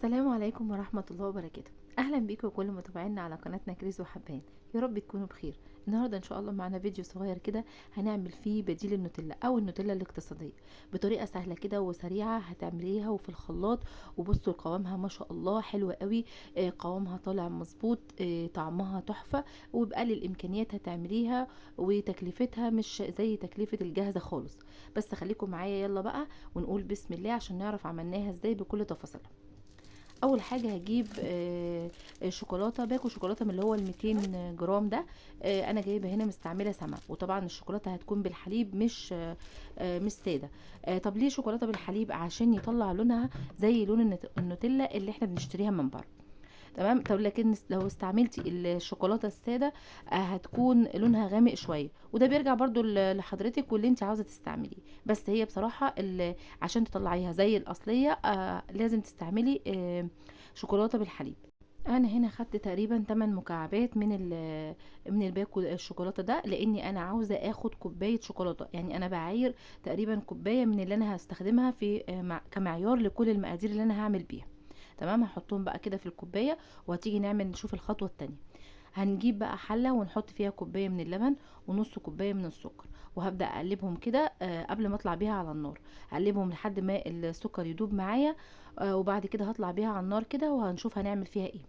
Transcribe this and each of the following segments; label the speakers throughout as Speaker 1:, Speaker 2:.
Speaker 1: السلام عليكم ورحمة الله وبركاته. أهلا بيكم وكل متابعينا على قناتنا كريز وحبان. يا رب تكونوا بخير. النهاردة إن شاء الله معنا فيديو صغير كده هنعمل فيه بديل النوتيلا أو النوتيلا الاقتصادية بطريقة سهلة كده وسريعة هتعمليها وفي الخلاط. وبصوا قوامها ما شاء الله حلوة قوي. قوامها طالع مظبوط. طعمها تحفة وبقلل الإمكانيات هتعمليها، وتكلفتها مش زي تكلفة الجاهزة خالص. بس خليكم معايا يلا بقى ونقول بسم الله عشان نعرف عملناها ازاي بكل تفاصيلها. اول حاجه هجيب شوكولاته، باكو شوكولاته من اللي هو ال 200 جرام ده. انا جايبه هنا مستعمله سما، وطبعا الشوكولاته هتكون بالحليب مش ساده. طب ليه شوكولاته بالحليب؟ عشان يطلع لونها زي لون النوتيلا اللي احنا بنشتريها من بره. تمام. طب لكن لو استعملتي الشوكولاته الساده هتكون لونها غامق شويه، وده بيرجع برضو لحضرتك واللي انت عاوزه تستعمليه. بس هي بصراحه عشان تطلعيها زي الاصليه لازم تستعملي شوكولاته بالحليب. انا هنا خدت تقريبا 8 مكعبات من الباكو الشوكولاته ده، لاني انا عاوزه اخد كوبايه شوكولاته. يعني انا بعاير تقريبا كوبايه من اللي انا هستخدمها في كمعيار لكل المقادير اللي انا هعمل بيها. تمام. هحطهم بقى كده في الكوبايه، وهتيجي نعمل نشوف الخطوه التانية. هنجيب بقى حله ونحط فيها كوبايه من اللبن ونص كوبايه من السكر، وهبدا اقلبهم كده قبل ما اطلع بيها على النار. اقلبهم لحد ما السكر يدوب معايا. وبعد كده هطلع بيها على النار كده وهنشوف هنعمل فيها ايه.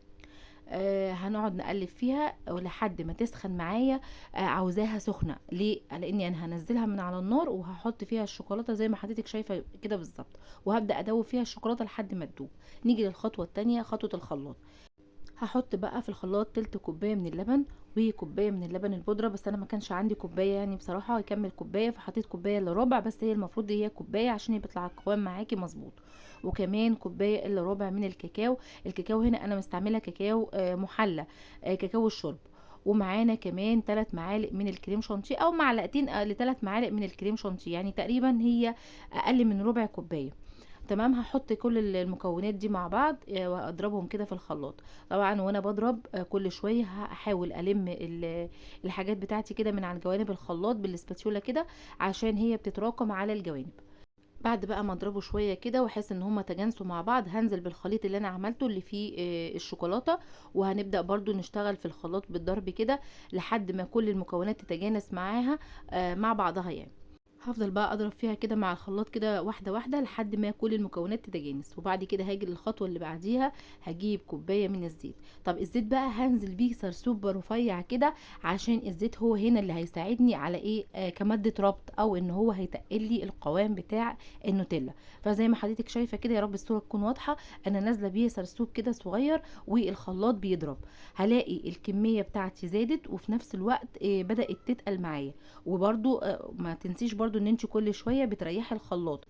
Speaker 1: هنقعد نقلب فيها لحد ما تسخن معايا. عاوزاها سخنه ليه؟ لاني انا هنزلها من على النار وهحط فيها الشوكولاته زي ما حضرتك شايفه كده بالظبط، وهبدا ادوب فيها الشوكولاته لحد ما تدوب. نيجي للخطوه التانية، خطوه الخلاط. هحط بقى في الخلاط تلت كوبايه من اللبن وكوبايه من اللبن البودره، بس انا ما كانش عندي كوبايه يعني بصراحه يكمل كوبايه، فحطيت كوبايه الا ربع، بس هي المفروض هي كوبايه عشان يطلع القوام معاكي مظبوط. وكمان كوبايه الا ربع من الكاكاو. الكاكاو هنا انا مستعمله كاكاو محلى، كاكاو الشرب. ومعانا كمان 3 معالق من الكريم شانتيه او معلقتين ل3 معالق من الكريم شانتيه، يعني تقريبا هي اقل من ربع كوبايه. تمام. هحط كل المكونات دي مع بعض واضربهم كده في الخلاط. طبعا وانا بضرب كل شويه هحاول الم الحاجات بتاعتي كده من على جوانب الخلاط بالاسباتيولا كده، عشان هي بتتراكم على الجوانب. بعد بقى ما اضربه شويه كده واحس ان هما تجانسوا مع بعض، هنزل بالخليط اللي انا عملته اللي فيه الشوكولاته. وهنبدا برضو نشتغل في الخلاط بالضرب كده لحد ما كل المكونات تتجانس معاها مع بعضها يعني. هفضل بقى اضرب فيها كده مع الخلاط كده واحده واحده لحد ما كل المكونات تتجانس. وبعد كده هاجي للخطوه اللي بعديها، هجيب كوبايه من الزيت. طب الزيت بقى هنزل بيه سرسوب رفيع كده، عشان الزيت هو هنا اللي هيساعدني على ايه كماده ربط، او ان هو هيتقل لي القوام بتاع النوتيلا. فزي ما حضرتك شايفه كده، يا رب الصوره تكون واضحه. انا نازله بيه سرسوب كده صغير والخلاط بيضرب. هلاقي الكميه بتاعتي زادت وفي نفس الوقت بدات تتقل معايا. وبرده ما تنسيش برضو ان انت كل شويه بتريحي الخلاط.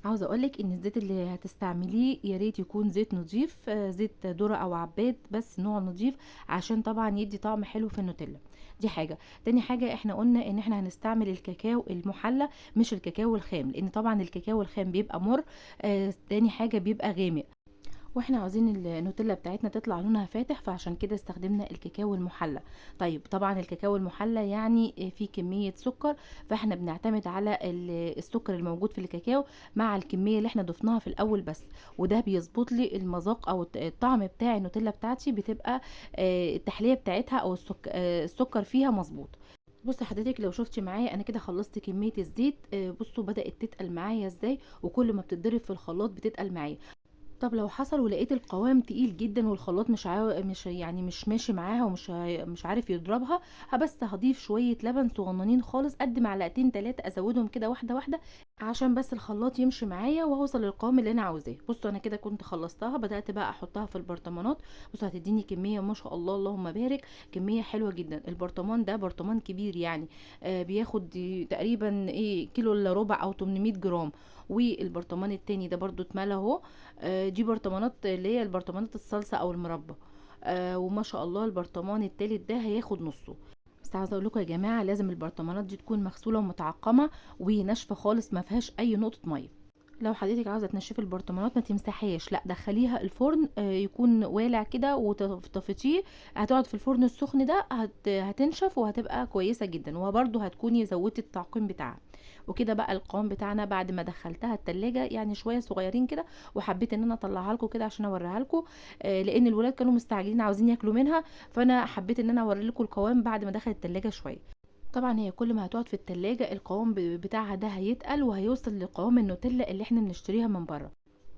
Speaker 1: عاوزه اقولك ان الزيت اللي هتستعمليه يا ريت يكون زيت نظيف، زيت ذره او عباد، بس نوع نظيف، عشان طبعا يدي طعم حلو في النوتيلا. دي حاجه. تاني حاجه، احنا قلنا ان احنا هنستعمل الكاكاو المحلى مش الكاكاو الخام، لان طبعا الكاكاو الخام بيبقى مر. تاني حاجه بيبقى غامق، واحنا عاوزين النوتيلا بتاعتنا تطلع لونها فاتح، فعشان كده استخدمنا الكاكاو المحلى. طيب طبعا الكاكاو المحلى يعني فيه كمية سكر، فاحنا بنعتمد على السكر الموجود في الكاكاو مع الكمية اللي احنا ضفناها في الاول بس. وده بيظبط لي المذاق او الطعم بتاع النوتيلا بتاعتي، بتبقى التحلية بتاعتها او السكر فيها مظبوط. بص حضرتك لو شفتي معايا انا كده خلصت كميه الزيت. بصوا بدات تتقل معايا ازاي، وكل ما بتتضرب في الخلاط بتتقل معايا. طب لو حصل ولقيت القوام تقيل جدا والخلاط مش يعني مش ماشي معاها مش عارف يضربها، بس هضيف شويه لبن صغننين خالص قد معلقتين 3، ازودهم كده واحده واحده عشان بس الخلاط يمشي معايا وهوصل للقوام اللي انا عاوزاه. بصوا انا كده كنت خلصتها، بدات بقى احطها في البرطمانات. بصوا هتديني كميه ما شاء الله اللهم بارك، كميه حلوه جدا. البرطمان ده برطمان كبير يعني، بياخد تقريبا ايه كيلو الا ربع او 800 جرام. والبرطمان التاني ده برضو اتملى اهو. دي برطمانات اللي هي البرطمانات الصلصة او المربى. وما شاء الله البرطمان التالت ده هياخد نصه. بس عاوزه اقول لكم يا جماعه، لازم البرطمانات دي تكون مغسوله ومتعقمه وناشفه خالص، ما فيهاش اي نقطه ميه. لو حضرتك عاوزة تنشفي البرطمانات ما تمسحيهاش، لأ دخليها الفرن يكون والع كده طفيتيه، هتقعد في الفرن السخن ده هتنشف وهتبقى كويسة جدًا، وبرضه هتكوني زودتِ التعقيم بتاعها. وكده بقى القوام بتاعنا بعد ما دخلتها التلاجة يعني شوية صغيرين كده، وحبيت إن أنا أطلعها لكم كده عشان أوريها لكم، لأن الولاد كانوا مستعجلين عاوزين ياكلوا منها، فأنا حبيت إن أنا أوري لكم القوام بعد ما دخلت التلاجة شوية. طبعًا هي كل ما هتقعد في التلاجة القوام بتاعها ده هيتقل وهيوصل لقوام النوتيلا اللي إحنا بنشتريها من برّه.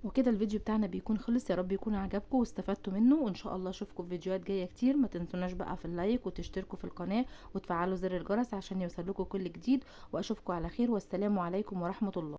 Speaker 1: وكده الفيديو بتاعنا بيكون خلص، يا رب يكون عجبكم واستفدتوا منه، وإن شاء الله أشوفكم في فيديوهات جاية كتير. ما تنسوناش بقى في اللايك وتشتركوا في القناة وتفعلوا زر الجرس عشان يوصلكوا كل جديد، وأشوفكم على خير، والسلام عليكم ورحمة الله.